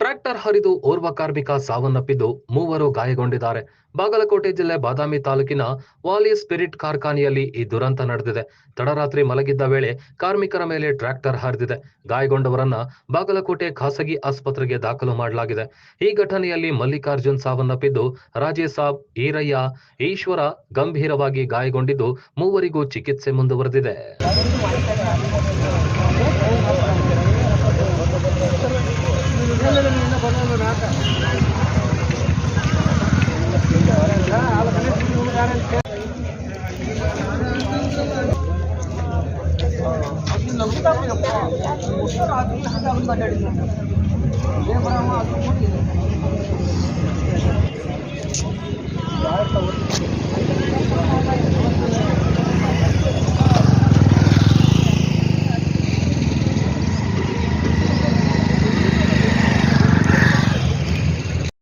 Tractor ಹರಿದು ಓರ್ವ ಕಾರ್ಮಿಕ ಸಾವನ್ನಪ್ಪಿದ್ದು ಮೂವರು ಗಾಯಗೊಂಡಿದ್ದಾರೆ. ಬಾಗಲಕೋಟೆ ಜಿಲ್ಲೆ ಬಾದಾಮಿ ತಾಲೂಕಿನ ವಾಲಿ ಸ್ಪಿರಿಟ್ ಕಾರ್ಖಾನೆಯಲ್ಲಿ ಈ ದುರಂತ ನಡೆದಿದೆ. ತಡರಾತ್ರಿ ಮಲಗಿದ್ದ ವೇಳೆ ಕಾರ್ಮಿಕರ ಮೇಲೆ ಟ್ರ್ಯಾಕ್ಟರ್ ಹರಿದಿದೆ. ಗಾಯಗೊಂಡವರನ್ನ ಬಾಗಲಕೋಟೆ ಖಾಸಗಿ ಆಸ್ಪತ್ರೆಗೆ ದಾಖಲು ಮಾಡಲಾಗಿದೆ. ಈ ಘಟನೆಯಲ್ಲಿ ಮಲ್ಲಿಕಾರ್ಜುನ್ ಸಾವನ್ನಪ್ಪಿದ್ದು, ರಾಜೇಸಾಬ್, ಈರಯ್ಯ, ಈಶ್ವರ ಗಂಭೀರವಾಗಿ ಗಾಯಗೊಂಡಿದ್ದು ಮೂವರಿಗೂ ಚಿಕಿತ್ಸೆ ಮುಂದುವರೆದಿದೆ.